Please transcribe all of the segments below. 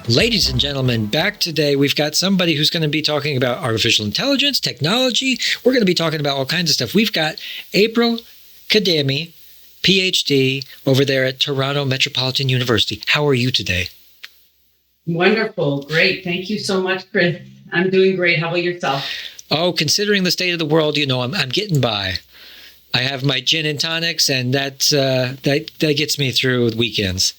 Ladies and gentlemen, back today, we've got somebody who's going to be talking about artificial intelligence, technology. We're going to be talking about all kinds of stuff. We've got April Khademi, Ph.D. over there at Toronto Metropolitan University. How are you today? Wonderful. Great. Thank you so much, Chris. I'm doing great. How about yourself? Oh, considering the state of the world, I'm getting by. I have my gin and tonics, and that gets me through weekends.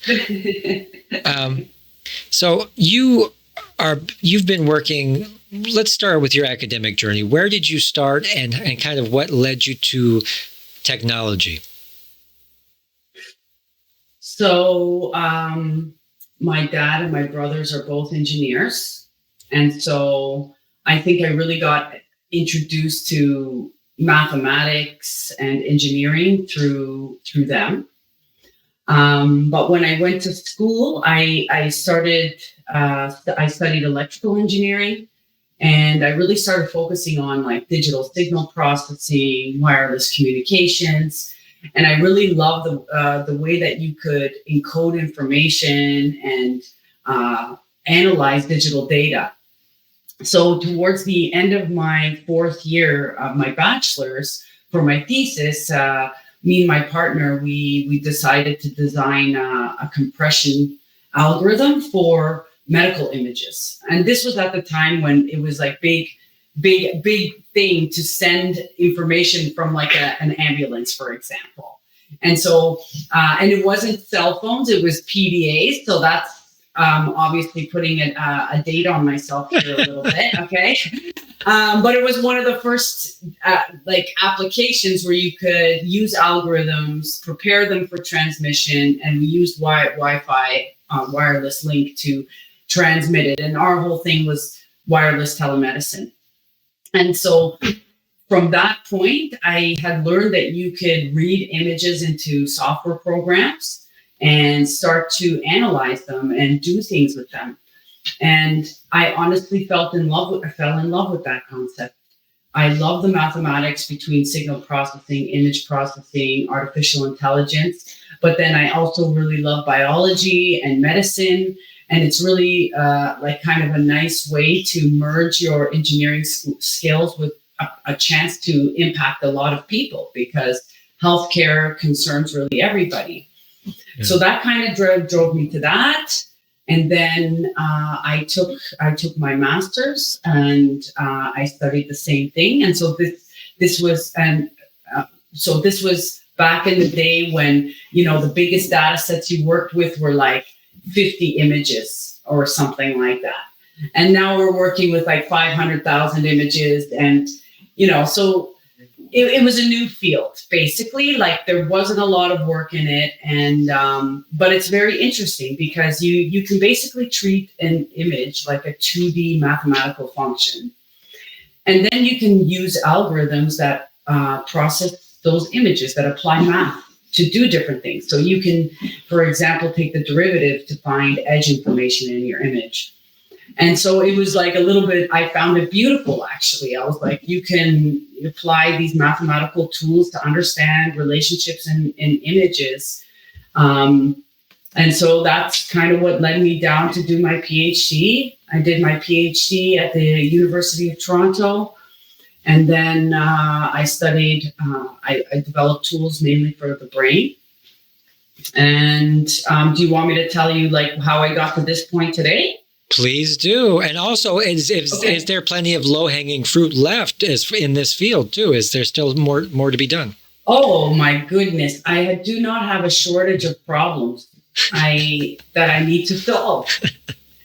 So you've been working. Let's start with your academic journey. Where did you start, and kind of what led you to technology? So my dad and my brothers are both engineers, and so I think I really got introduced to mathematics and engineering through them. But when I went to school, I studied electrical engineering, and I really started focusing on like digital signal processing, wireless communications. And I really loved the way that you could encode information and analyze digital data. So towards the end of my fourth year of my bachelor's, for my thesis, me and my partner, we decided to design a compression algorithm for medical images. And this was at the time when it was like big thing to send information from like an ambulance, for example. And so, and it wasn't cell phones, it was PDAs. So that's obviously putting a date on myself here a little bit, okay? But it was one of the first like applications where you could use algorithms, prepare them for transmission, and we used Wi-Fi wireless link to transmit it. And our whole thing was wireless telemedicine. And so from that point, I had learned that you could read images into software programs and start to analyze them and do things with them. And I honestly fell in love with that concept. I love the mathematics between signal processing, image processing, artificial intelligence, but then I also really love biology and medicine. And it's really like kind of a nice way to merge your engineering skills with a chance to impact a lot of people, because healthcare concerns really everybody. Yeah. So that kind of drove me to that. And then I took my master's, and I studied the same thing. And so this was back in the day when, the biggest data sets you worked with were like 50 images or something like that. And now we're working with like 500,000 images. And, so it was a new field, basically. Like there wasn't a lot of work in it. And, but it's very interesting because you can basically treat an image like a 2D mathematical function. And then you can use algorithms that process those images, that apply math to do different things. So you can, for example, take the derivative to find edge information in your image. And so it was like a little bit, I found it beautiful, actually. I was like, you can apply these mathematical tools to understand relationships in images. And so that's kind of what led me down to do my PhD. I did my PhD at the University of Toronto. And then I studied, I developed tools mainly for the brain. And do you want me to tell you like how I got to this point today? Please do. And also, is there plenty of low-hanging fruit left in this field too? Is there still more to be done? Oh my goodness. I do not have a shortage of problems that I need to solve.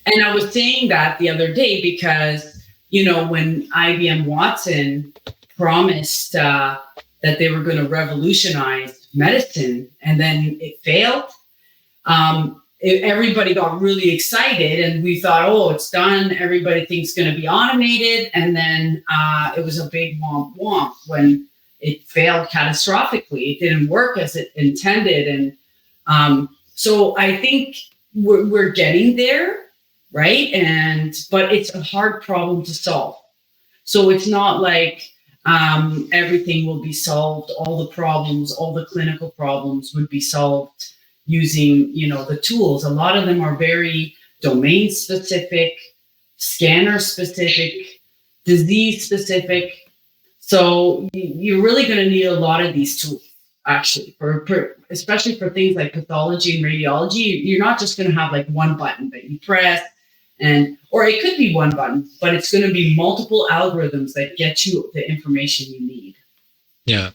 And I was saying that the other day because, when IBM Watson promised that they were going to revolutionize medicine and then it failed, everybody got really excited and we thought, oh, it's done. Everybody thinks it's going to be automated. And then it was a big womp womp when it failed catastrophically. It didn't work as it intended. And so I think we're getting there, right? But it's a hard problem to solve. So it's not like everything will be solved. All the problems, all the clinical problems would be solved using, the tools. A lot of them are very domain specific, scanner specific, disease specific. So you're really going to need a lot of these tools, actually, especially for things like pathology and radiology. You're not just going to have like one button that you press, or it could be one button, but it's going to be multiple algorithms that get you the information you need. Yeah.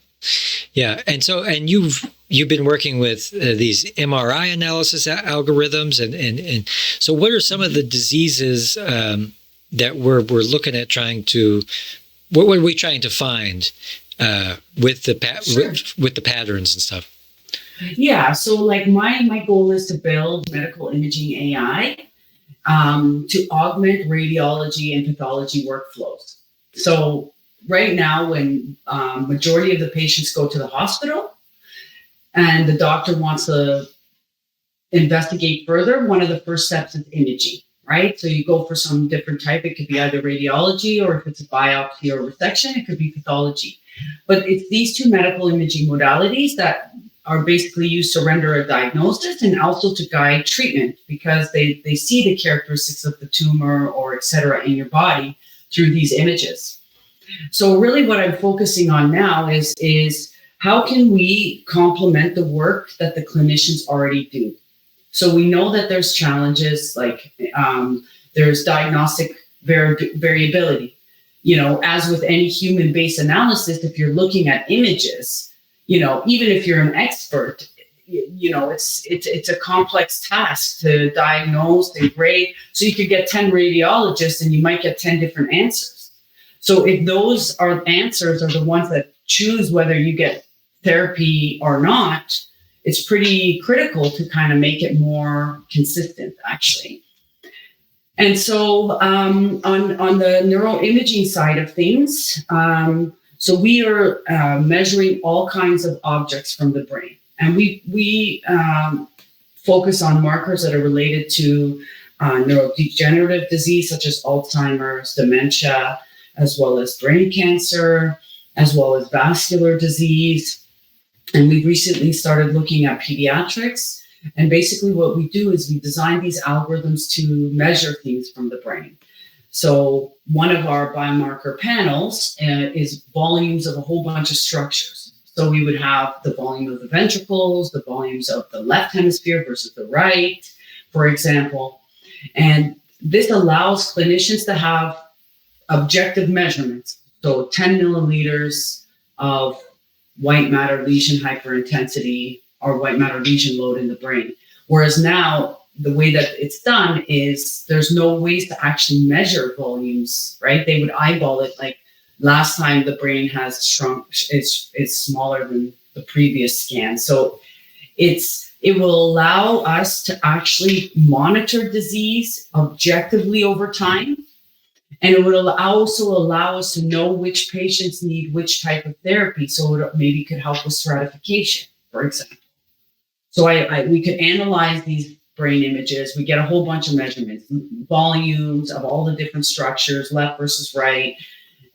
Yeah. And you've been working with these MRI analysis algorithms. And so what are some of the diseases that we're looking at what were we trying to find with the patterns and stuff? Yeah. So like my goal is to build medical imaging AI to augment radiology and pathology workflows. So right now, when majority of the patients go to the hospital and the doctor wants to investigate further, one of the first steps is imaging, right? So you go for some different type. It could be either radiology, or if it's a biopsy or resection, it could be pathology. But it's these two medical imaging modalities that are basically used to render a diagnosis and also to guide treatment, because they see the characteristics of the tumor or et cetera in your body through these images. So really what I'm focusing on now is how can we complement the work that the clinicians already do? So we know that there's challenges like there's diagnostic variability. As with any human-based analysis, if you're looking at images, even if you're an expert, it's a complex task to diagnose and grade. So you could get 10 radiologists and you might get 10 different answers. So if those answers are the ones that choose whether you get therapy or not, it's pretty critical to kind of make it more consistent, actually. And so on the neuroimaging side of things, so we are measuring all kinds of objects from the brain. And we focus on markers that are related to neurodegenerative disease, such as Alzheimer's, dementia, as well as brain cancer, as well as vascular disease. And we've recently started looking at pediatrics. And basically what we do is we design these algorithms to measure things from the brain. So one of our biomarker panels is volumes of a whole bunch of structures. So we would have the volume of the ventricles, the volumes of the left hemisphere versus the right, for example. And this allows clinicians to have objective measurements. So 10 milliliters of white matter lesion hyperintensity or white matter lesion load in the brain. Whereas now, the way that it's done is there's no ways to actually measure volumes, right? They would eyeball it like last time the brain has shrunk, it's smaller than the previous scan. So it will allow us to actually monitor disease objectively over time. And it would also allow us to know which patients need which type of therapy. So it maybe could help with stratification, for example. So we could analyze these brain images. We get a whole bunch of measurements, volumes of all the different structures, left versus right.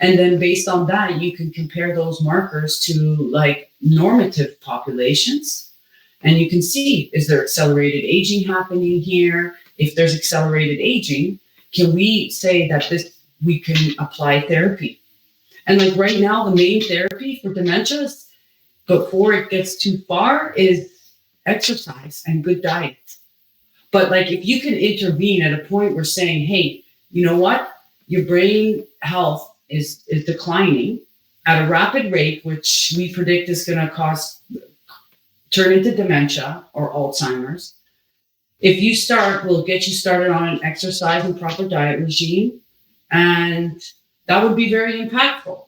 And then based on that, you can compare those markers to like normative populations. And you can see, is there accelerated aging happening here? If there's accelerated aging, can we say that we can apply therapy? And like right now, the main therapy for dementia, before it gets too far, is exercise and good diet. But like if you can intervene at a point where saying, hey, you know what? Your brain health is declining at a rapid rate, which we predict is going to turn into dementia or Alzheimer's. If you we'll get you started on an exercise and proper diet regime, and that would be very impactful.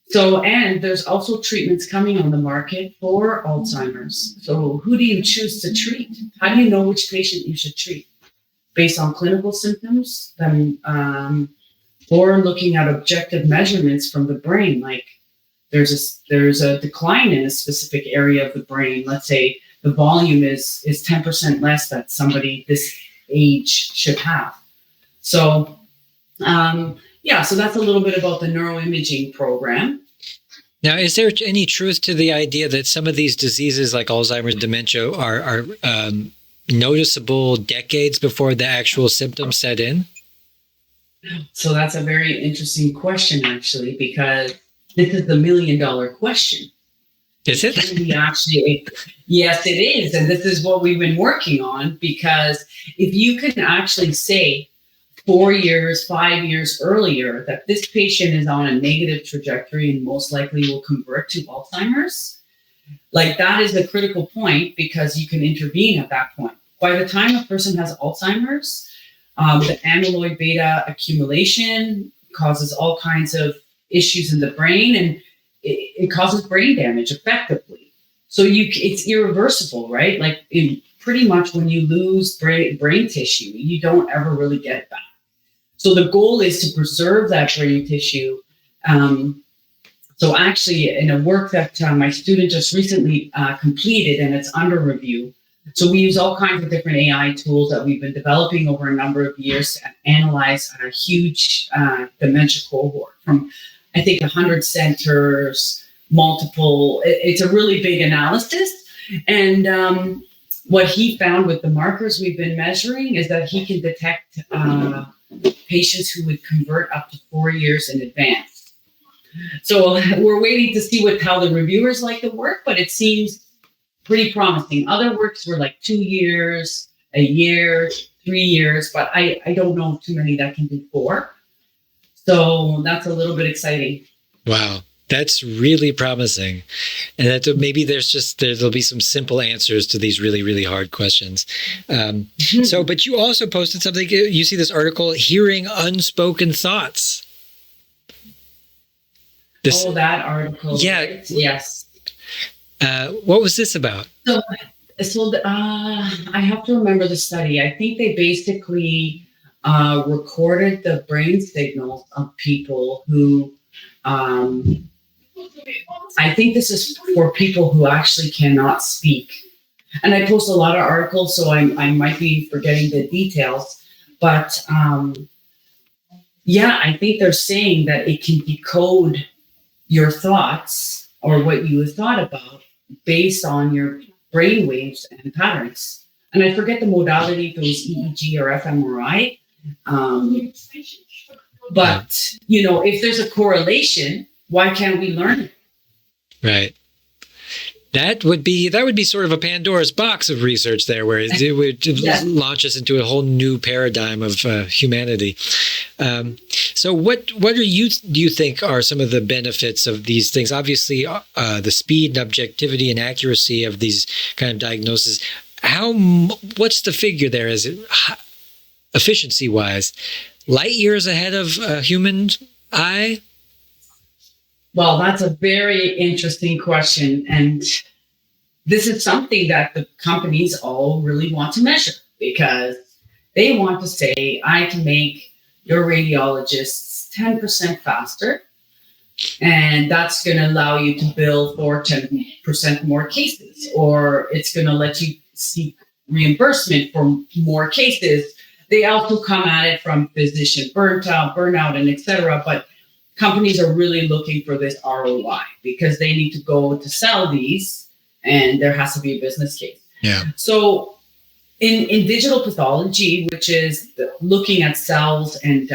So, and there's also treatments coming on the market for Alzheimer's. So who do you choose to treat? How do you know which patient you should treat? Based on clinical symptoms, or looking at objective measurements from the brain, like there's a decline in a specific area of the brain. Let's say the volume is 10% less that somebody this age should have. So, so that's a little bit about the neuroimaging program. Now, is there any truth to the idea that some of these diseases like Alzheimer's, dementia are noticeable decades before the actual symptoms set in? So that's a very interesting question, actually, because this is the $1 million question. Is it? Can we actually? Yes, it is. And this is what we've been working on, because if you can actually say 4 years, 5 years earlier that this patient is on a negative trajectory and most likely will convert to Alzheimer's, like that is the critical point, because you can intervene at that point. By the time a person has Alzheimer's, the amyloid beta accumulation causes all kinds of issues in the brain, and it causes brain damage effectively. So it's irreversible, right? Like pretty much when you lose brain tissue, you don't ever really get it back. So the goal is to preserve that brain tissue. So actually, in a work that my student just recently completed, and it's under review. So we use all kinds of different AI tools that we've been developing over a number of years to analyze a huge dementia cohort from, I think, 100 centers, multiple. It's a really big analysis. And what he found with the markers we've been measuring is that he can detect patients who would convert up to 4 years in advance. So we're waiting to see how the reviewers like the work, but it seems pretty promising. Other works were like 2 years, a year, 3 years, but I don't know too many that can do 4. So that's a little bit exciting. Wow. That's really promising. And that maybe there'll be some simple answers to these really, really hard questions. So, but you also posted something, you see this article, Hearing Unspoken Thoughts. That article. Yeah. Right? Yes. What was this about? So I have to remember the study. I think they basically recorded the brain signals of people who, I think this is for people who actually cannot speak. And I post a lot of articles, so I might be forgetting the details. But I think they're saying that it can decode your thoughts or what you thought about based on your brain waves and patterns. And I forget the modality, if it was EEG or fMRI. But, if there's a correlation, why can't we learn it? Right. That would be sort of a Pandora's box of research there, where it would launch us into a whole new paradigm of humanity. So what do you think are some of the benefits of these things? Obviously, the speed and objectivity and accuracy of these kind of diagnoses. What's the figure there? Is it efficiency-wise, light years ahead of a human eye? Well, that's a very interesting question. And this is something that the companies all really want to measure, because they want to say, I can make your radiologists 10% faster. And that's going to allow you to bill for 10% more cases, or it's going to let you seek reimbursement for more cases. They also come at it from physician burnout, and et cetera. But companies are really looking for this ROI, because they need to go to sell these, and there has to be a business case. Yeah. So in digital pathology, which is looking at cells and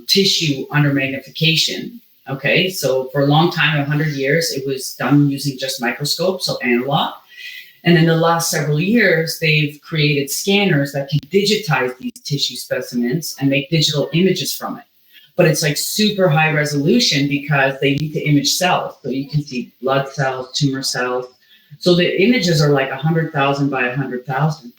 tissue under magnification. Okay. So for a long time, 100 years, it was done using just microscopes, so analog. And in the last several years, they've created scanners that can digitize these tissue specimens and make digital images from it. But it's like super high resolution, because they need to image cells. So you can see blood cells, tumor cells. So the images are like 100,000 by 100,000.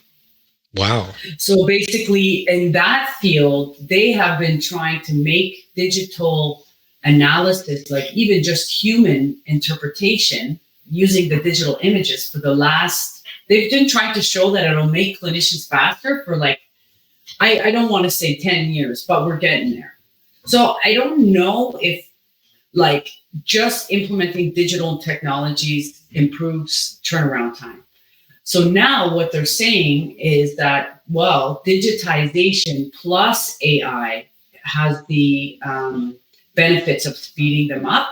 Wow. So basically in that field, they have been trying to make digital analysis, like even just human interpretation, using the digital images they've been trying to show that it'll make clinicians faster for I don't want to say 10 years, but we're getting there. So I don't know if just implementing digital technologies improves turnaround time. So now what they're saying is that, digitization plus AI has the benefits of speeding them up.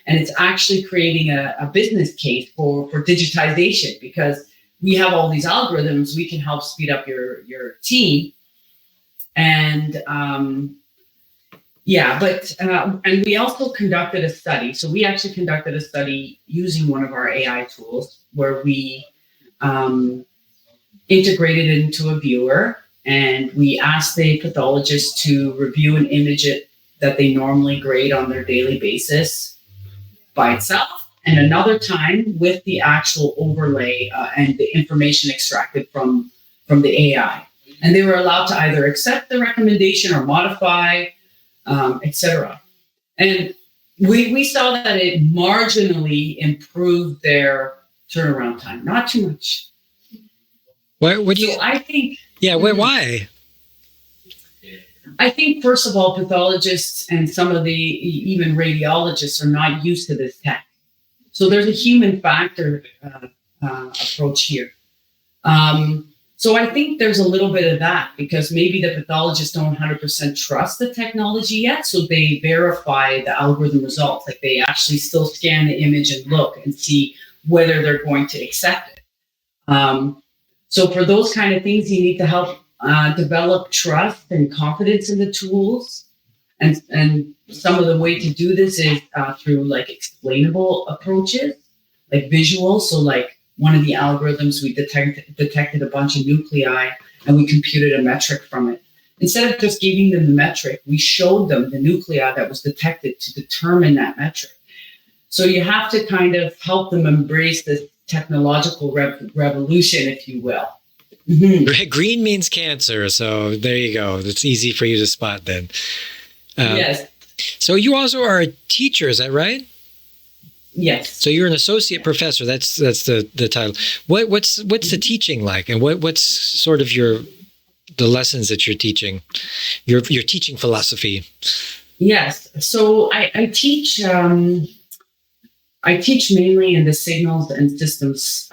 And it's actually creating a business case for digitization, because we have all these algorithms, we can help speed up your team. And and we also conducted a study. So we actually conducted a study using one of our AI tools where we integrated it into a viewer, and we asked the pathologist to review an image that they normally grade on their daily basis by itself, and another time with the actual overlay and the information extracted from the AI. And they were allowed to either accept the recommendation or modify, etc. And we saw that it marginally improved their turnaround time, not too much. What do you? So I think. Yeah. Why? I think, first of all, pathologists and some of the even radiologists are not used to this tech. So there's a human factor approach here. So I think there's a little bit of that, because maybe the pathologists don't 100% trust the technology yet. So they verify the algorithm results. Like they actually still scan the image and look and see whether they're going to accept it. So for those kind of things, you need to help develop trust and confidence in the tools. And some of the way to do this is through like explainable approaches, like visuals. So like one of the algorithms, we detected a bunch of nuclei and we computed a metric from it. Instead of just giving them the metric, we showed them the nuclei that was detected to determine that metric. So you have to kind of help them embrace this technological revolution, if you will. Mm-hmm. Green means cancer, so there you go. It's easy for you to spot then. Yes. So you also are a teacher, is that right? Yes. So you're an associate professor. That's the title. What's the teaching like, and what's sort of the lessons that you're teaching, your teaching philosophy? Yes. So I teach. I teach mainly in the signals and systems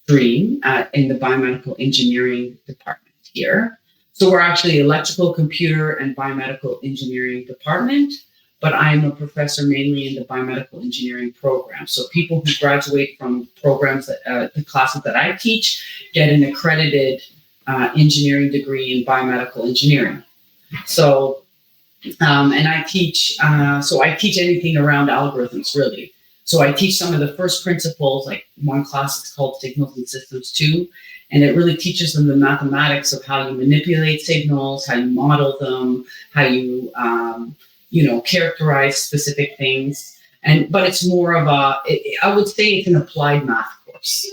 stream in the biomedical engineering department here. So we're actually electrical, computer, and biomedical engineering department, but I'm a professor mainly in the biomedical engineering program. So people who graduate from programs, the classes that I teach, get an accredited engineering degree in biomedical engineering. So and I teach, I teach anything around algorithms, really. So I teach some of the first principles, like one class is called Signals and Systems 2, and it really teaches them the mathematics of how you manipulate signals, how you model them, how you, characterize specific things. But it's more of I would say it's an applied math course.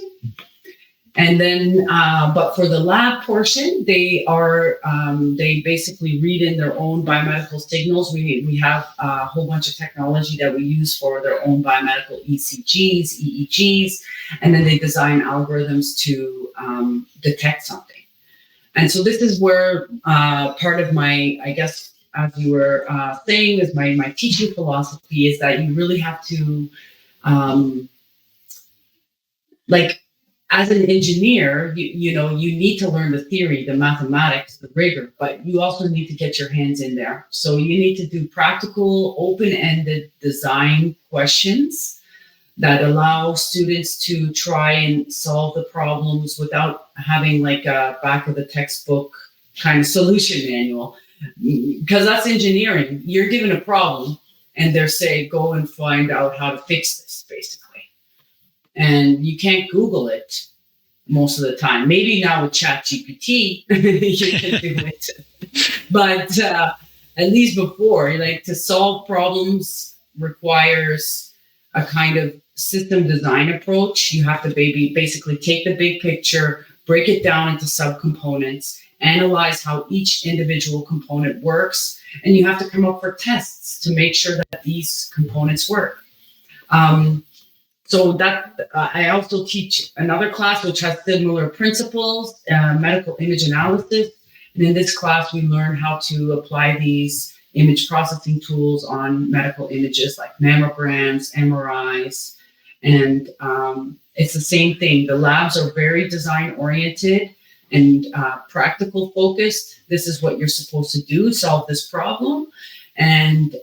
And then, but for the lab portion, they basically read in their own biomedical signals. We have a whole bunch of technology that we use for their own biomedical ECGs, EEGs, and then they design algorithms to detect something. And so this is where part of my, I guess, as you were saying, is my teaching philosophy is that you really have to, as an engineer, you need to learn the theory, the mathematics, the rigor, but you also need to get your hands in there. So you need to do practical, open-ended design questions that allow students to try and solve the problems without having like a back of the textbook kind of solution manual. Because that's engineering. You're given a problem and they're saying, go and find out how to fix this, basically. And you can't Google it most of the time. Maybe now with ChatGPT, you can do it. But at least before, like to solve problems requires a kind of system design approach. You have to basically take the big picture, break it down into subcomponents, analyze how each individual component works, and you have to come up with tests to make sure that these components work. So that I also teach another class which has similar principles, medical image analysis. And in this class, we learn how to apply these image processing tools on medical images like mammograms, MRIs, and it's the same thing. The labs are very design oriented and practical focused. This is what you're supposed to do, solve this problem. And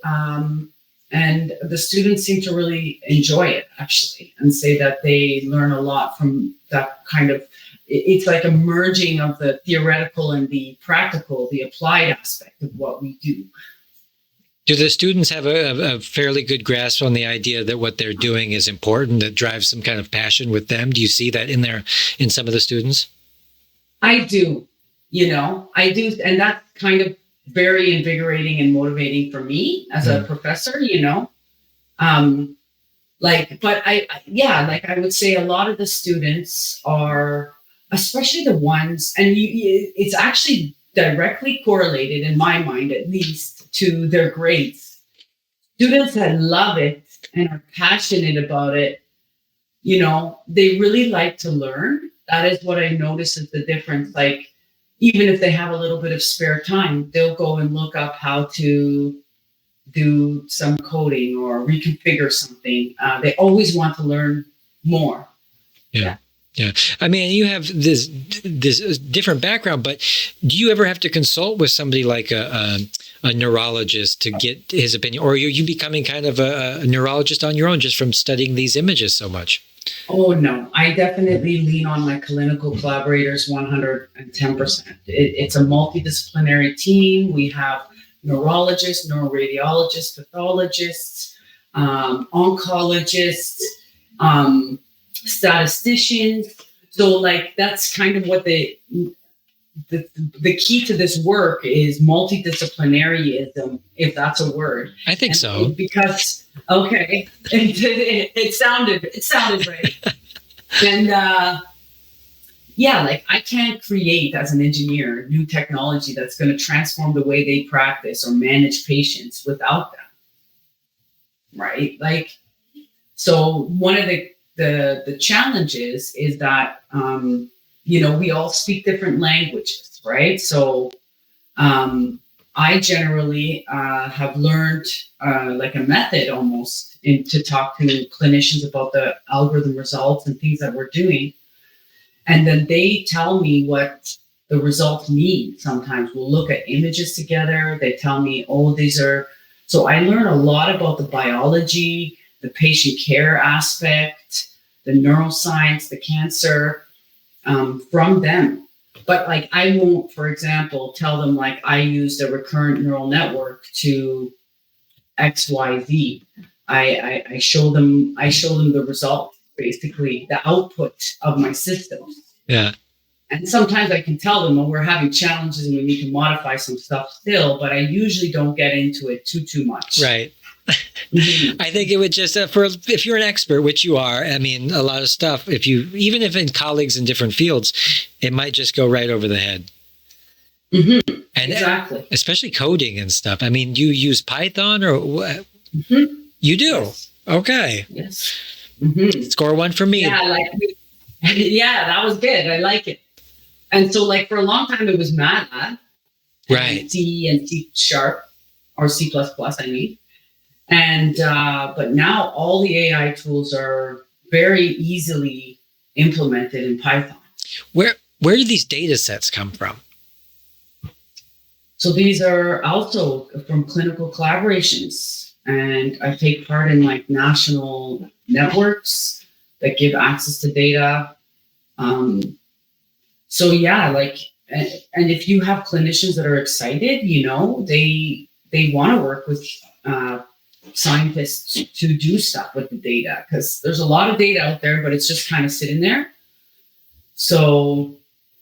And the students seem to really enjoy it, actually, and say that they learn a lot from that kind of, it's like a merging of the theoretical and the practical, the applied aspect of what we do. Do the students have a fairly good grasp on the idea that what they're doing is important, that drives some kind of passion with them? Do you see that in some of the students? I do. I do. And that's kind of very invigorating and motivating for me as a professor, but I would say a lot of the students are, especially the ones, and it's actually directly correlated, in my mind at least, to their grades. Students that love it and are passionate about it, they really like to learn. That is what I notice is the difference. Like, even if they have a little bit of spare time, they'll go and look up how to do some coding or reconfigure something. They always want to learn more. Yeah. I mean, you have this different background, but do you ever have to consult with somebody like a neurologist to get his opinion? Or are you becoming kind of a neurologist on your own just from studying these images so much? Oh, no. I definitely lean on my clinical collaborators 110%. It's a multidisciplinary team. We have neurologists, neuroradiologists, pathologists, oncologists, statisticians. So that's kind of what the key to this work is, multidisciplinaryism, if that's a word. I think so. Because okay, it sounded right. And I can't create as an engineer new technology that's going to transform the way they practice or manage patients without them. Right? So one of the challenges is that we all speak different languages, right? So I generally have learned a method almost to talk to clinicians about the algorithm results and things that we're doing. And then they tell me what the results mean. Sometimes we'll look at images together. They tell me, so I learn a lot about the biology, the patient care aspect, the neuroscience, the cancer, from them. But I won't, for example, tell them I used a recurrent neural network to XYZ. I show them the result, basically the output of my system. Yeah. And sometimes I can tell them, we're having challenges and we need to modify some stuff still, but I usually don't get into it too much. Right. I think it would just if you're an expert, which you are, I mean, a lot of stuff, even if in colleagues in different fields, it might just go right over the head. Mm-hmm. And exactly. Especially coding and stuff. I mean, do you use Python or what? Mm-hmm. You do? Yes. Okay. Yes. Mm-hmm. Score one for me. Yeah, that was good. I like it. And so for a long time it was MATLAB. Right. C and C# or C++, I mean. And but now all the AI tools are very easily implemented in Python. Where do these data sets come from? So these are also from clinical collaborations, and I take part in national networks that give access to data. So yeah, and if you have clinicians that are excited, they want to work with scientists to do stuff with the data, because there's a lot of data out there, but it's just kind of sitting there. So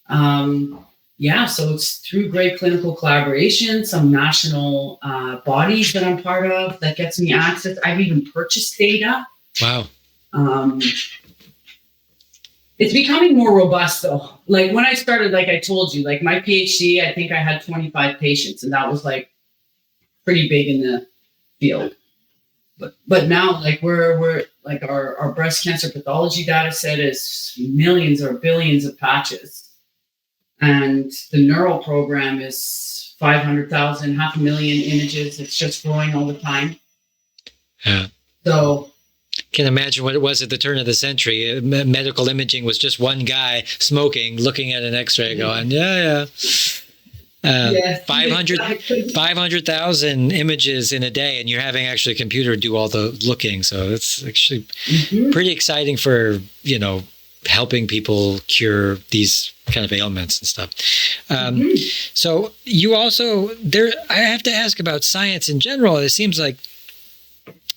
so it's through great clinical collaboration, some national bodies that I'm part of that gets me access. I've even purchased data. Wow. It's becoming more robust though. When I started, I told you, my PhD, I think I had 25 patients, and that was pretty big in the field. But now, we're our breast cancer pathology data set is millions or billions of patches, and the neural program is 500,000, 500,000 images. It's just growing all the time. Yeah. So. Can imagine what it was at the turn of the century. Medical imaging was just one guy smoking, looking at an X-ray, going, yeah. Yes, 500,000 images in a day, and you're having actually a computer do all the looking. So it's actually pretty exciting for, helping people cure these kind of ailments and stuff. So you also I have to ask about science in general. It seems like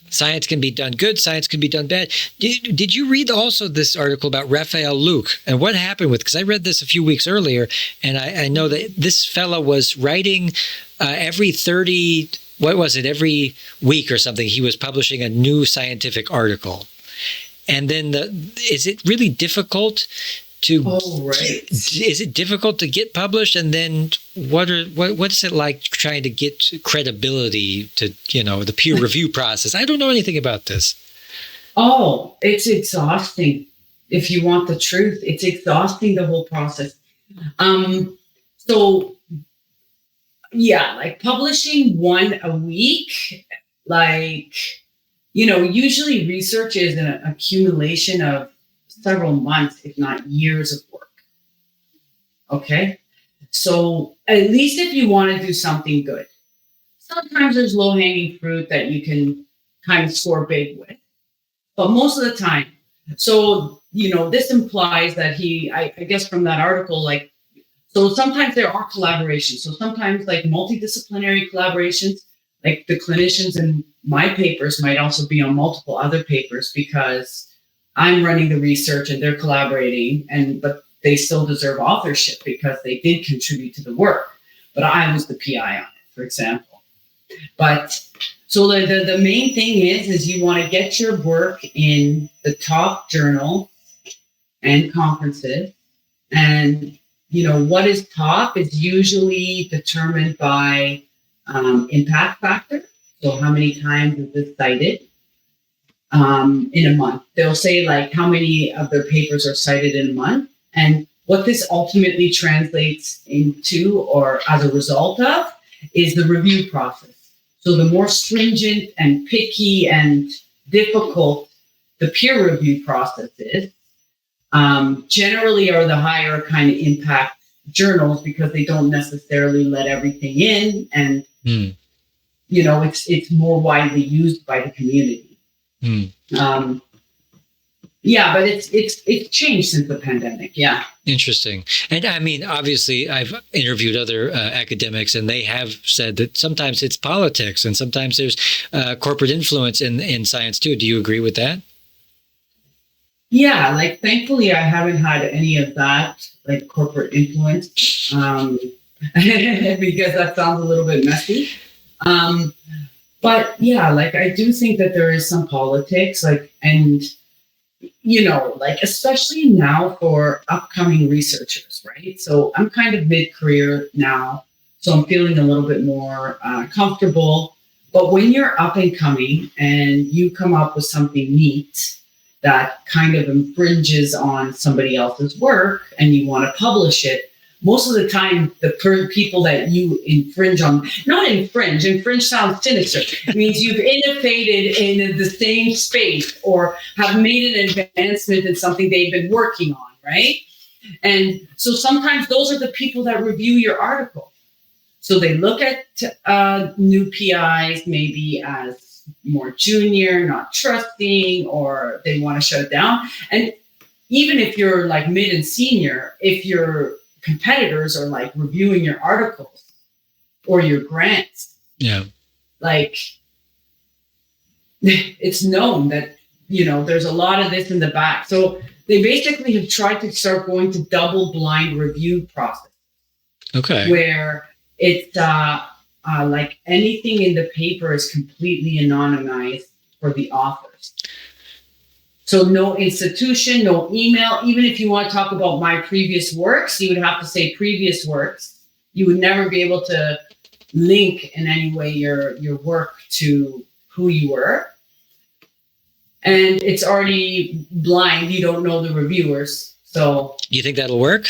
science can be done good, science can be done bad. Did you read also this article about Raphael Luke and what happened with, because I read this a few weeks earlier, and I know that this fellow was writing every week or something, he was publishing a new scientific article. And then is it really difficult to is it difficult to get published? And then what's it like trying to get credibility to, the peer review process? I don't know anything about this. Oh, it's exhausting. If you want the truth, it's exhausting, the whole process. So yeah, like publishing one a week, usually research is an accumulation of several months, if not years of work. Okay. So at least if you want to do something good, sometimes there's low hanging fruit that you can kind of score big with, but most of the time. So, this implies that I guess from that article, so sometimes there are collaborations. So sometimes multidisciplinary collaborations, like the clinicians in my papers might also be on multiple other papers because I'm running the research and they're collaborating, but they still deserve authorship because they did contribute to the work. But I was the PI on it, for example. But so the main thing is you want to get your work in the top journal and conferences. And, what is top is usually determined by impact factor. So how many times is this cited in a month? They'll say how many of their papers are cited in a month. And what this ultimately translates into, or as a result of, is the review process. So the more stringent and picky and difficult the peer review process is, generally are the higher kind of impact journals, because they don't necessarily let everything in, and it's more widely used by the community. But it's changed since the pandemic. Yeah. Interesting. And I mean, obviously, I've interviewed other academics, and they have said that sometimes it's politics and sometimes there's corporate influence in science too. Do you agree with that? Yeah, thankfully, I haven't had any of that, corporate influence, because that sounds a little bit messy. But yeah, I do think that there is some politics, and especially now for upcoming researchers, right? So I'm kind of mid-career now, so I'm feeling a little bit more comfortable. But when you're up and coming and you come up with something neat that kind of infringes on somebody else's work and you want to publish it, most of the time, the people that you infringe sounds sinister. It means you've innovated in the same space or have made an advancement in something they've been working on, right? And so sometimes those are the people that review your article. So they look at new PIs maybe as more junior, not trusting, or they want to shut it down. And even if you're mid and senior, if your competitors are reviewing your articles or your grants, it's known that there's a lot of this in the back. So they basically have tried to start going to double blind review process. Okay. Where it's anything in the paper is completely anonymized for the authors. So no institution, no email. Even if you want to talk about my previous works, you would have to say previous works. You would never be able to link in any way your work to who you were. And it's already blind. You don't know the reviewers. So you think that'll work?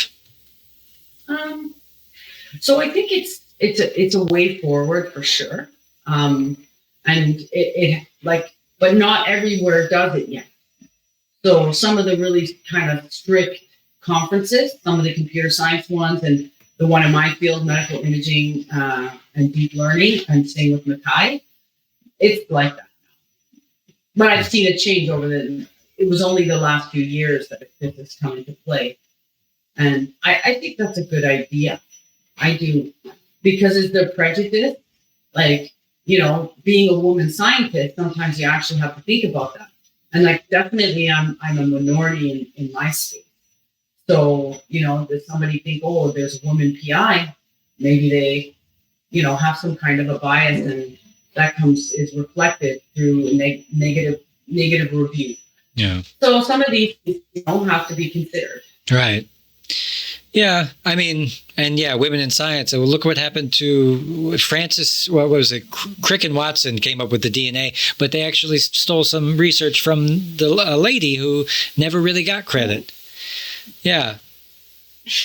So I think it's a way forward for sure. And it but not everywhere does it yet. So some of the really kind of strict conferences, some of the computer science ones and the one in my field, medical imaging and deep learning, and same with Mackay. It's like that. But I've seen it change it was only the last few years that this has come into play. And I think that's a good idea. I do. Because is there prejudice? Like, being a woman scientist, sometimes you actually have to think about that. And like, definitely I'm a minority in my space. So, does somebody think, oh, there's a woman PI? Maybe they, have some kind of a bias, and that is reflected through a negative review. Yeah. So some of these have to be considered. Right. Yeah, I mean, and yeah, women in science. So look what happened to Francis. What was it? Crick and Watson came up with the DNA, but they actually stole some research from the lady who never really got credit. Yeah.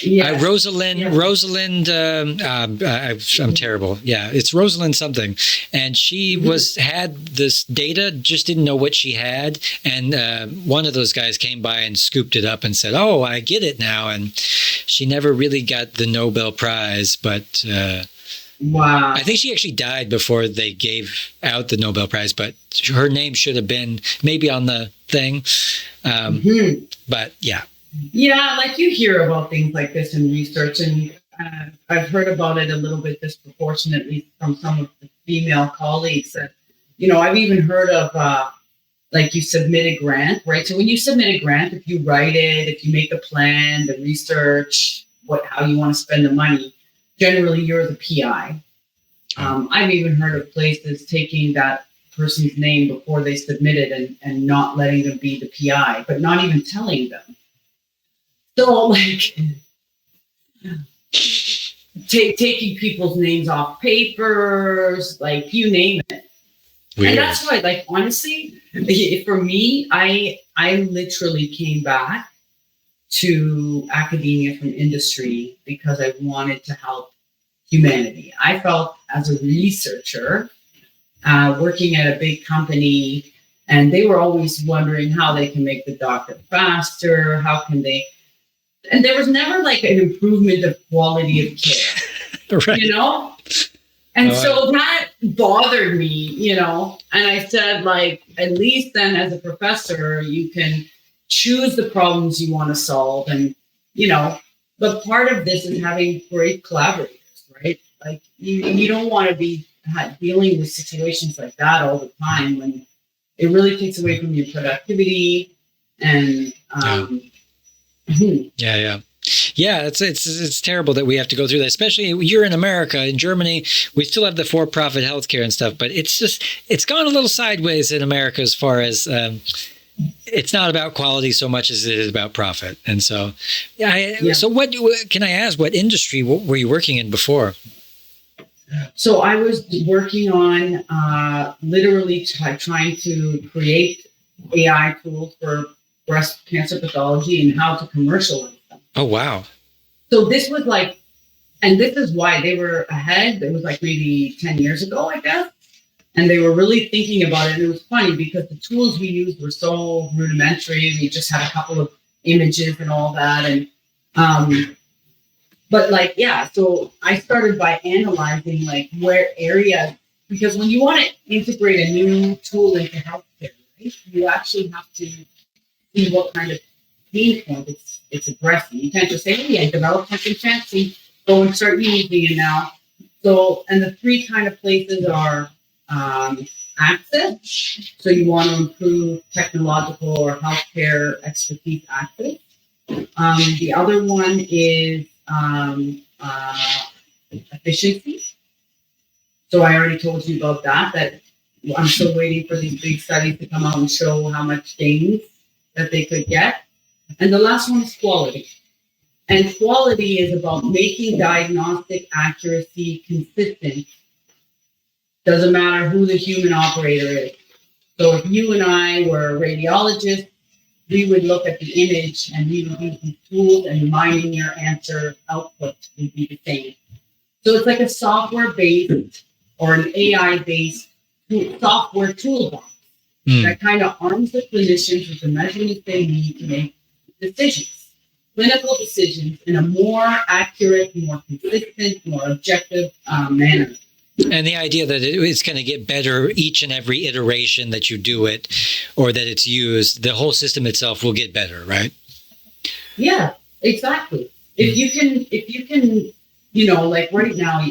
Yes. Rosalind, I'm terrible. Yeah, it's Rosalind something. And she had this data, just didn't know what she had. And one of those guys came by and scooped it up and said, oh, I get it now. And she never really got the Nobel Prize, but wow. I think she actually died before they gave out the Nobel Prize, but her name should have been maybe on the thing. But yeah. Yeah, like you hear about things like this in research, and I've heard about it a little bit disproportionately from some of the female colleagues. That, I've even heard of like you submit a grant, right? So when you submit a grant, if you write it, if you make the plan, the research, how you want to spend the money, generally you're the PI. I've even heard of places taking that person's name before they submit it and not letting them be the PI, but not even telling them. So, like, taking people's names off papers, like, you name it. Weird. And that's why, like, honestly, for me, I literally came back to academia from industry because I wanted to help humanity. I felt as a researcher, working at a big company, and they were always wondering how they can make the doctor faster, how can they... And there was never like an improvement of quality of care, right. And so that bothered me, and I said, like, at least then as a professor, you can choose the problems you want to solve. And, but part of this is having great collaborators, right? Like you don't want to be dealing with situations like that all the time when it really takes away from your productivity and, Yeah, it's terrible that we have to go through that. Especially you're in America. In Germany, we still have the for-profit healthcare and stuff, but it's gone a little sideways in America as far as it's not about quality so much as it is about profit. And so, So what can I ask? What industry were you working in before? So I was working on literally trying to create AI tools for breast cancer pathology and how to commercialize them. Oh, wow. So this was like, and this is why they were ahead. It was like maybe 10 years ago, I guess. And they were really thinking about it. And it was funny because the tools we used were so rudimentary. We just had a couple of images and all that. And, but like, so I started by analyzing like where areas, because when you want to integrate a new tool into healthcare, right, you actually have to see what kind of pain point it's addressing. You can't just say, hey, I developed something fancy, go and start using it now. So, and the three kind of places are access. So you want to improve technological or healthcare expertise access. The other one is efficiency. So I already told you about that I'm still waiting for these big studies to come out and show how much gains that they could get. And the last one is quality. And quality is about making diagnostic accuracy consistent. Doesn't matter who the human operator is. So if you and I were radiologists, we would look at the image and we would use these tools, and my and your answer output would be the same. So it's like a software-based or an AI-based software toolbox that kind of arms the clinicians with the measurements they need to make decisions. clinical decisions in a more accurate, more consistent, more objective manner. And the idea that it's going to get better each and every iteration that you do it or that it's used, the whole system itself will get better, right? Yeah, exactly. If you can, like right now,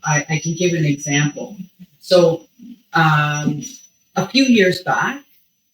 I can give an example. So a few years back,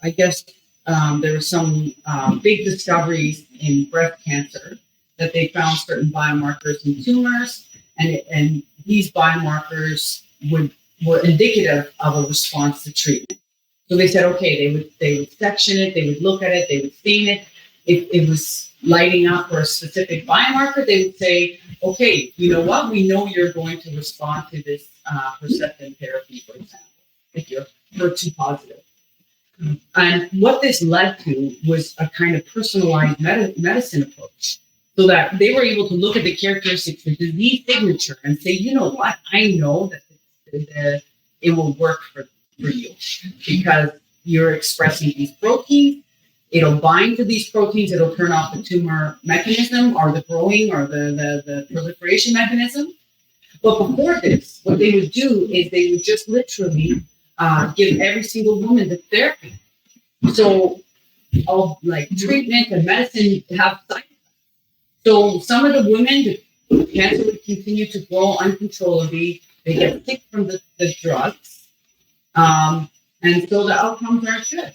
I guess there were some big discoveries in breast cancer that they found certain biomarkers in tumors, and these biomarkers were indicative of a response to treatment. So they said, okay, they would section it, they would look at it, they would stain it. If it was lighting up for a specific biomarker, they would say, okay, you know what? We know you're going to respond to this Herceptin therapy, for example, if you're HER2 positive. And what this led to was a kind of personalized medicine approach, so that they were able to look at the characteristics of the disease signature and say, you know what? I know that it will work for you because you're expressing these proteins. It'll bind to these proteins. It'll turn off the tumor mechanism or the growing or the proliferation mechanism. But before this, what they would do is they would just literally give every single woman the therapy. So all like treatment and medicine have side effects. So some of the women, the cancer would continue to grow uncontrollably. They get sick from the drugs. And so the outcomes aren't good.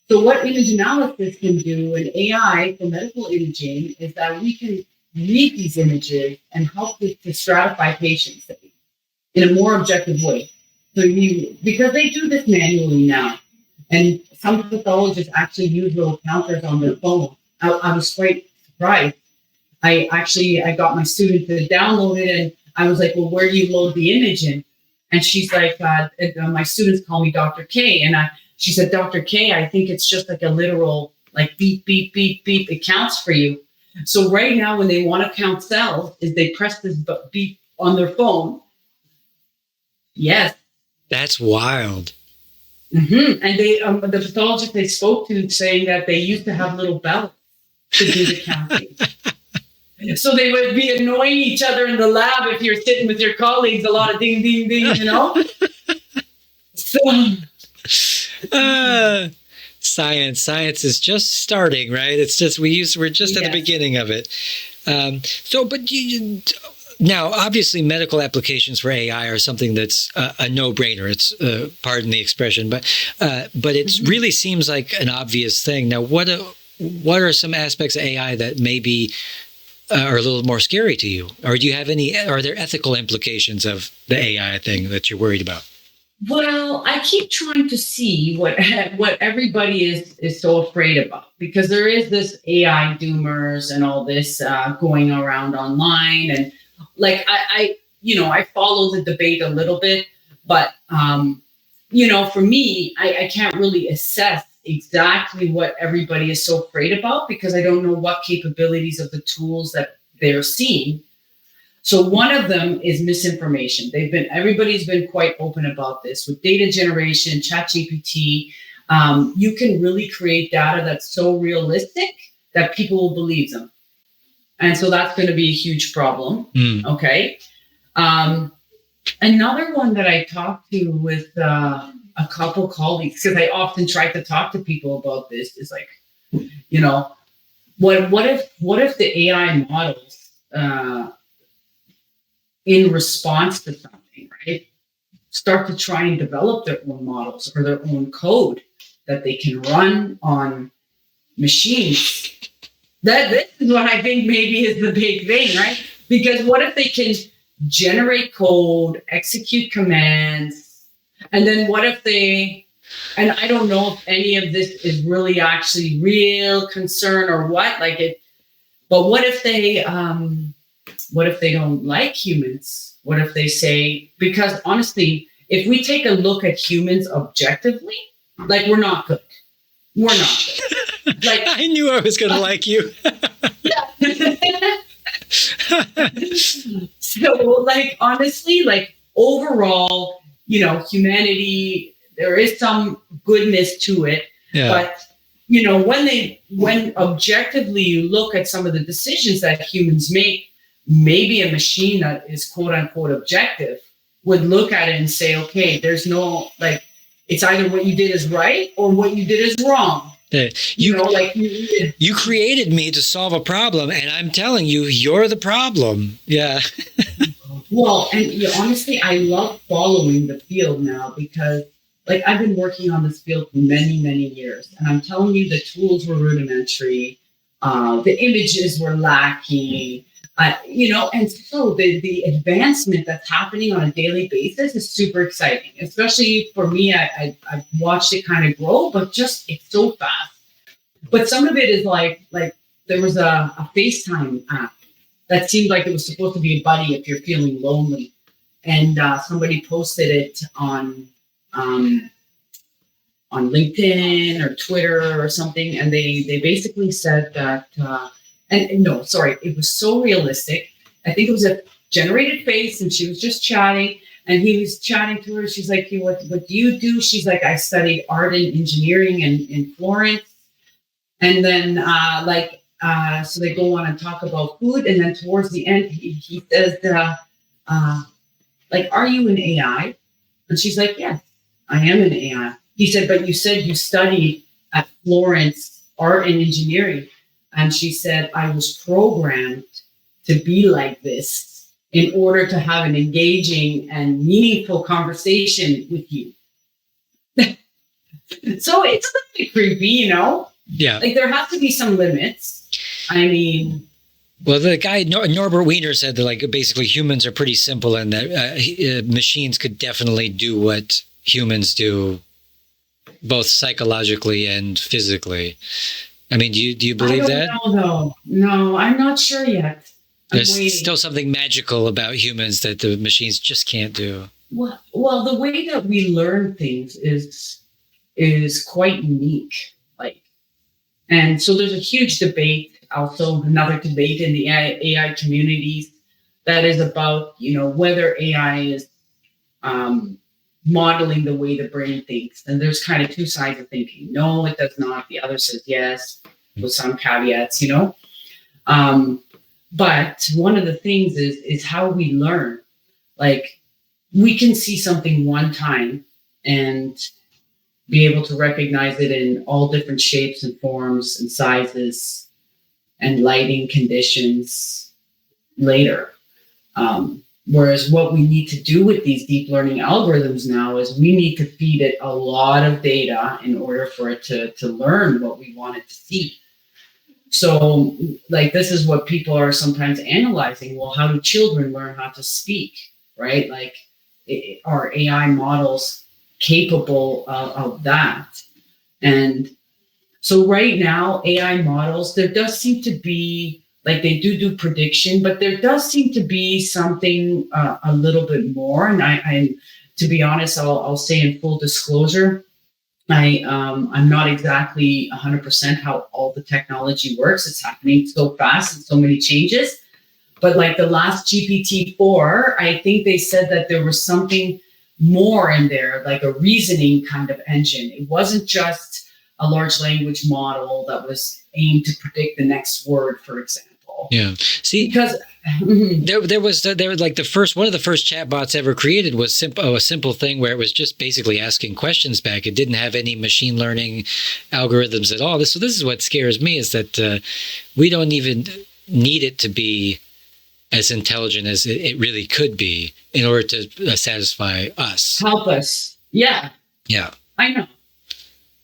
So what image analysis can do in AI for medical imaging is that we can read these images and help to stratify patients in a more objective way. So because they do this manually now, and some pathologists actually use little counters on their phone. I was quite surprised. I got my student to download it, and I was like, well, where do you load the image in? And she's like, my students call me Dr. K. And she said, Dr. K, I think it's just like a literal, like beep, beep, beep, beep. It counts for you. So right now, when they want to count cells, is they press this beep on their phone. Yes. That's wild. Mm-hmm. And they, the pathologist they spoke to saying that they used to have little bells to do the counting. So they would be annoying each other in the lab if you're sitting with your colleagues, a lot of ding, ding, ding, So science is just starting, right? It's just we're just at the beginning of it. Now, obviously, medical applications for AI are something that's a no-brainer. It's pardon the expression, but it really seems like an obvious thing. Now, what are some aspects of AI that maybe are a little more scary to you, or do you have any? Are there ethical implications of the AI thing that you're worried about? Well, I keep trying to see what everybody is so afraid about, because there is this AI doomers and all this going around online, and like I follow the debate a little bit, but for me, I can't really assess exactly what everybody is so afraid about, because I don't know what capabilities of the tools that they're seeing. So one of them is misinformation. Everybody's been quite open about this with data generation, ChatGPT. You can really create data that's so realistic that people will believe them. And so that's going to be a huge problem. Okay. Another one that I talked to with a couple colleagues, because I often try to talk to people about this, is like, what if the AI models in response to something, right, start to try and develop their own models or their own code that they can run on machines? This is what I think maybe is the big thing, right? Because what if they can generate code, execute commands, and then what if and I don't know if any of this is really actually real concern or what, but what if they don't like humans? What if they say, because honestly, if we take a look at humans objectively, we're not good. We're not good. I knew I was going to like you. So, honestly, overall, humanity, there is some goodness to it, but when objectively you look at some of the decisions that humans make, maybe a machine that is quote unquote objective would look at it and say, okay, there's no, like, it's either what you did is right or what you did is wrong. You created me to solve a problem, and I'm telling you, you're the problem. Yeah. Well, and honestly, I love following the field now because, like, I've been working on this field for many, many years, and I'm telling you, the tools were rudimentary, the images were lacking, and so the advancement that's happening on a daily basis is super exciting. Especially for me, I've watched it kind of grow, but just it's so fast. But some of it is like there was a FaceTime app that seemed like it was supposed to be a buddy if you're feeling lonely, and somebody posted it on LinkedIn or Twitter or something, and they basically said that. It was so realistic. I think it was a generated face, and she was just chatting, and he was chatting to her. She's like, hey, what do you do? She's like, I studied art and engineering in Florence. And then, so they go on and talk about food. And then towards the end, he says, are you an AI? And she's like, yes, I am an AI. He said, but you said you studied at Florence art and engineering. And she said, I was programmed to be like this in order to have an engaging and meaningful conversation with you. So it's a bit creepy, Yeah. Like, there have to be some limits. I mean... Well, the guy, Norbert Weiner, said that, like, basically humans are pretty simple and that machines could definitely do what humans do, both psychologically and physically. I mean, do you believe that? No, I'm not sure yet. There's still something magical about humans that the machines just can't do. Well, the way that we learn things is quite unique. And so there's a huge debate, also another debate in the AI communities that is about, whether AI is modeling the way the brain thinks. And there's kind of two sides of thinking. No, it does not. The other says yes, with some caveats, But one of the things is how we learn. Like, we can see something one time and be able to recognize it in all different shapes and forms and sizes and lighting conditions later. Whereas what we need to do with these deep learning algorithms now is we need to feed it a lot of data in order for it to learn what we want it to see. So, like, this is what people are sometimes analyzing. Well, how do children learn how to speak, right? Like, are AI models capable of that? And so right now, AI models, there does seem to be, like, they do prediction, but there does seem to be something a little bit more. And I to be honest, I'll say in full disclosure, I'm not exactly 100% how all the technology works. It's happening so fast and so many changes. But like the last GPT-4, I think they said that there was something more in there, like a reasoning kind of engine. It wasn't just a large language model that was aimed to predict the next word, for example. Yeah. See, because there was like one of the first chatbots ever created was a simple thing where it was just basically asking questions back. It didn't have any machine learning algorithms at all. So this is what scares me, is that we don't even need it to be as intelligent as it really could be in order to satisfy us. Help us. Yeah. Yeah. I know.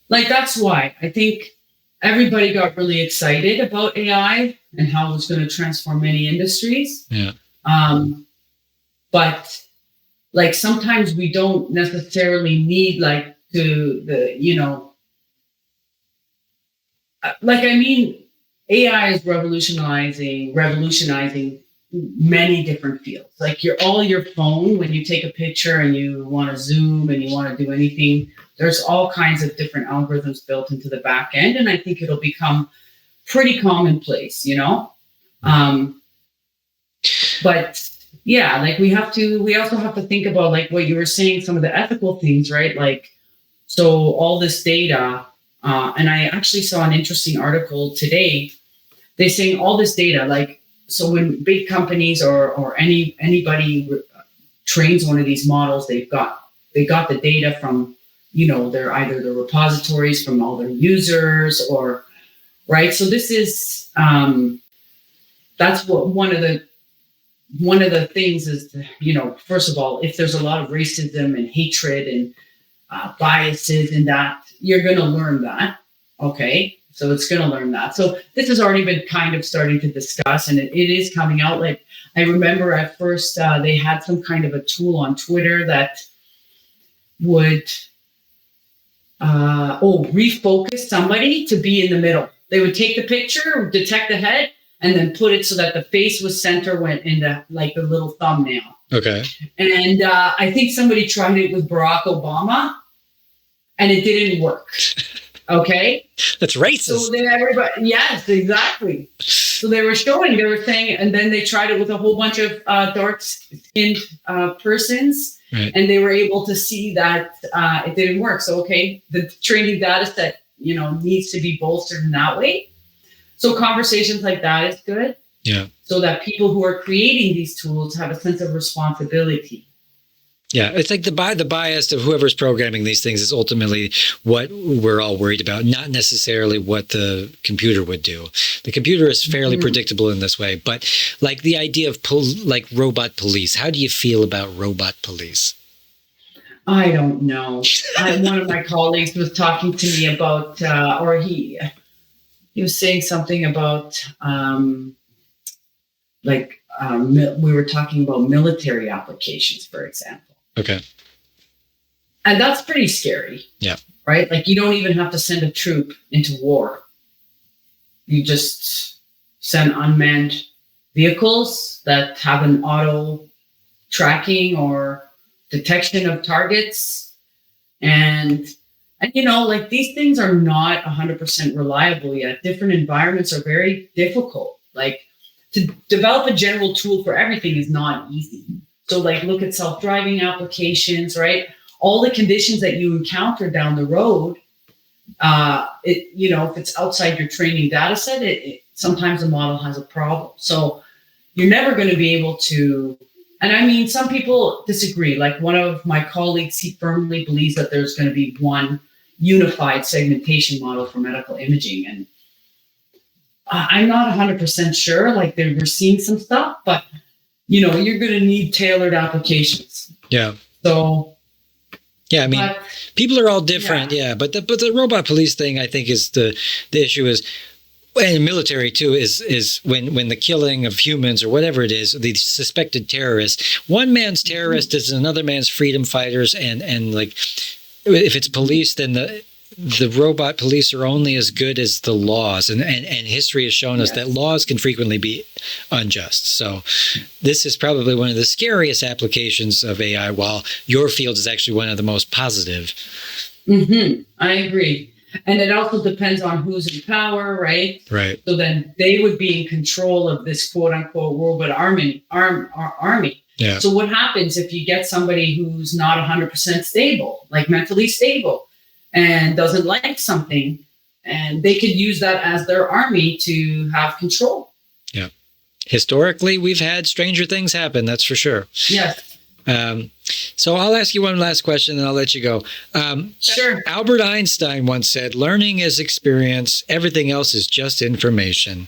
Like, that's why I think everybody got really excited about AI and how it was going to transform many industries. Yeah. But like, sometimes we don't necessarily need like AI is revolutionizing many different fields. Like your phone, when you take a picture and you want to zoom and you want to do anything, there's all kinds of different algorithms built into the back end. And I think it'll become pretty commonplace, but yeah, like we also have to think about, like what you were saying, some of the ethical things, right? Like, so all this data, And I actually saw an interesting article today. They're saying all this data, like, so when big companies or anybody trains one of these models, they got the data from, they're either the repositories from all their users or, right. So this is, that's what one of the things is, first of all, if there's a lot of racism and hatred and biases in that, you're going to learn that. Okay. So it's going to learn that. So this has already been kind of starting to discuss, and it is coming out. Like, I remember at first they had some kind of a tool on Twitter that would refocus somebody to be in the middle. They would take the picture, detect the head, and then put it so that the face was center, went into like the little thumbnail. Okay. And I think somebody tried it with Barack Obama, and it didn't work. Okay. That's racist. So then everybody, yes, exactly. So they were saying, and then they tried it with a whole bunch of dark-skinned persons, right. And they were able to see that it didn't work. So, okay, the training data set, needs to be bolstered in that way. So conversations like that is good. Yeah. So that people who are creating these tools have a sense of responsibility. Yeah, it's like the bias of whoever's programming these things is ultimately what we're all worried about, not necessarily what the computer would do. The computer is fairly predictable in this way, but like the idea of like robot police, how do you feel about robot police? I don't know. One of my colleagues was talking to me about, he was saying something about, we were talking about military applications, for example. Okay. And that's pretty scary. Yeah. Right? Like, you don't even have to send a troop into war. You just send unmanned vehicles that have an auto tracking or detection of targets. And like, these things are not 100% reliable yet. Different environments are very difficult. Like, to develop a general tool for everything is not easy. So, like, look at self-driving applications, right? All the conditions that you encounter down the road, if it's outside your training data set, sometimes the model has a problem. So you're never going to be able to, and I mean, some people disagree. Like, one of my colleagues, he firmly believes that there's going to be one unified segmentation model for medical imaging. And I'm not 100% sure. Like, we're seeing some stuff, but you're going to need tailored applications. Yeah. So. Yeah, I mean, people are all different. Yeah, but the robot police thing, I think, is the issue is, and in military too, is when the killing of humans or whatever it is, the suspected terrorists, one man's terrorist is another man's freedom fighters, and like, if it's police, then the robot police are only as good as the laws, and history has shown us that laws can frequently be unjust. So this is probably one of the scariest applications of AI, while your field is actually one of the most positive. I agree. And it also depends on who's in power, right? Right. So then they would be in control of this quote unquote robot army. Yeah. So what happens if you get somebody who's not 100% stable, like mentally stable, and doesn't like something, and they could use that as their army to have control? Yeah. Historically, we've had stranger things happen, that's for sure. Yes. So I'll ask you one last question and I'll let you go. Sure. Albert Einstein once said, "Learning is experience, everything else is just information."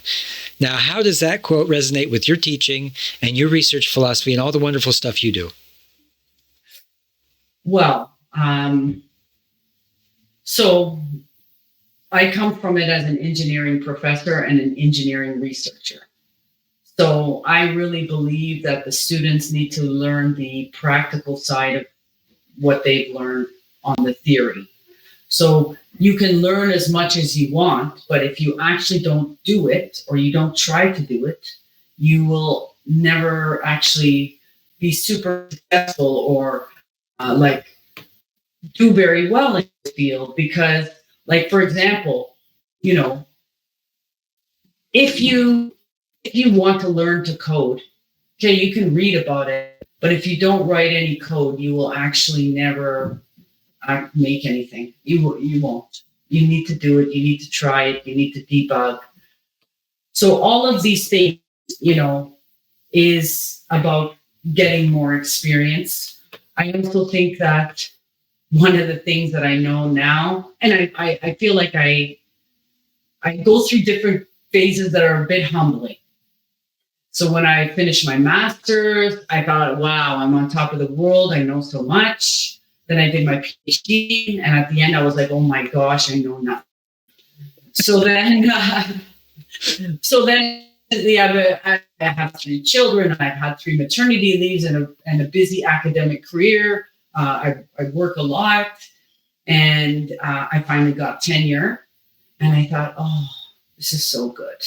Now, how does that quote resonate with your teaching and your research philosophy and all the wonderful stuff you do? Well, so I come from it as an engineering professor and an engineering researcher. So I really believe that the students need to learn the practical side of what they've learned on the theory. So you can learn as much as you want, but if you actually don't do it, or you don't try to do it, you will never actually be super successful or do very well in this field. Because, like, for example, if you want to learn to code, okay, you can read about it, but if you don't write any code, you will actually never make anything. You won't. You need to do it. You need to try it. You need to debug. So all of these things, is about getting more experience. I also think that one of the things that I know now, and I feel like I go through different phases that are a bit humbling. So when I finished my master's, I thought, wow, I'm on top of the world. I know so much. Then I did my Ph.D. And at the end, I was like, oh my gosh, I know nothing. So then, I have 3 children. I've had 3 maternity leaves and a busy academic career. I work a lot. And I finally got tenure. And I thought, oh, this is so good.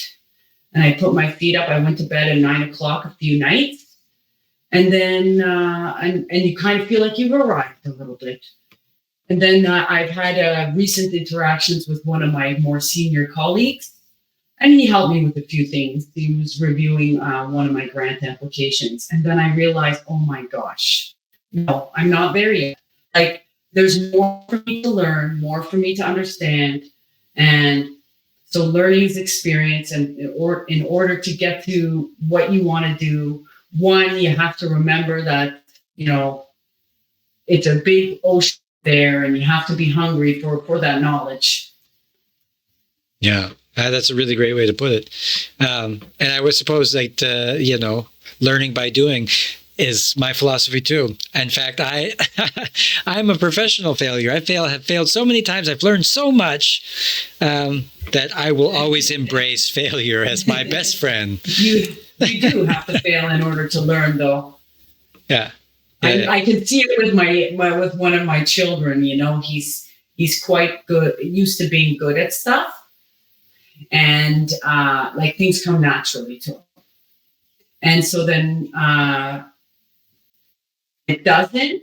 And I put my feet up. I went to bed at 9 o'clock a few nights. And then, and you kind of feel like you've arrived a little bit. And then I've had recent interactions with one of my more senior colleagues. And he helped me with a few things. He was reviewing one of my grant applications. And then I realized, oh my gosh, no, I'm not there yet. Like, there's more for me to learn, more for me to understand. And so learning is experience. And in order to get to what you want to do, one, you have to remember that, it's a big ocean there and you have to be hungry for that knowledge. Yeah. That's a really great way to put it. And I would suppose that, learning by doing is my philosophy too. In fact, I'm a professional failure. I have failed so many times. I've learned so much that I will always embrace failure as my best friend. You do have to fail in order to learn, though. Yeah. I can see it with one of my children. He's quite good, used to being good at stuff. And things come naturally to him. And so then it doesn't,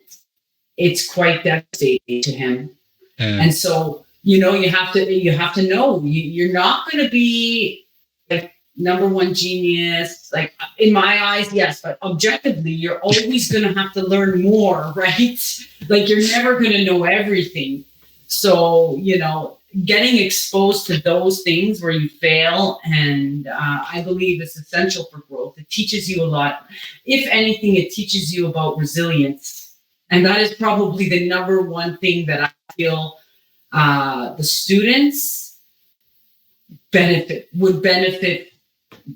it's quite devastating to him. And so, you have to know you're not going to be like number one genius, like in my eyes, yes, but objectively, you're always going to have to learn more, right? Like you're never going to know everything. So, getting exposed to those things where you fail, and I believe it's essential for growth. It teaches you a lot. If anything, it teaches you about resilience. And that is probably the number one thing that I feel the students would benefit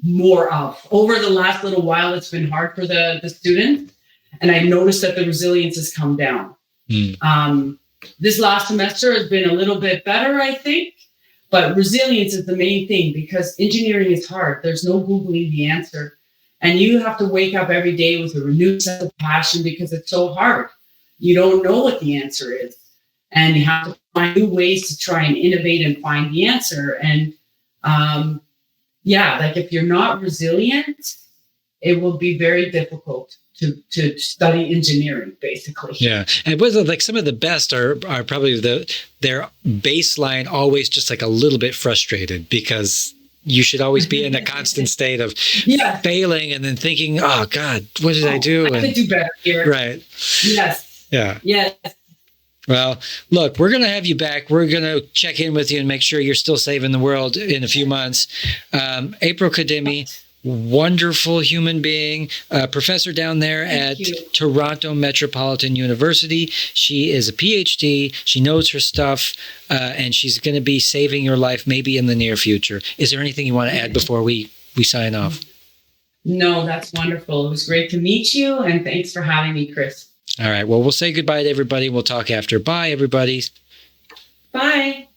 more of. Over the last little while, it's been hard for the students. And I noticed that the resilience has come down. This last semester has been a little bit better, I think, but resilience is the main thing because engineering is hard. There's no Googling the answer. And you have to wake up every day with a renewed sense of passion because it's so hard. You don't know what the answer is. And you have to find new ways to try and innovate and find the answer. And if you're not resilient, it will be very difficult to study engineering, basically. Yeah. And some of the best are probably their baseline always just like a little bit frustrated because you should always be in a constant state of failing and then thinking, oh God, what did I do? I could do better here. Right. Yes. Yeah. Yes. Well, look, we're going to have you back. We're going to check in with you and make sure you're still saving the world in a few months. April Khademi, wonderful human being, professor down there at Toronto Metropolitan University. She is a Ph.D. She knows her stuff, and she's going to be saving your life maybe in the near future. Is there anything you want to add before we sign off? No, that's wonderful. It was great to meet you, and thanks for having me, Chris. All right. Well, we'll say goodbye to everybody. We'll talk after. Bye, everybody. Bye.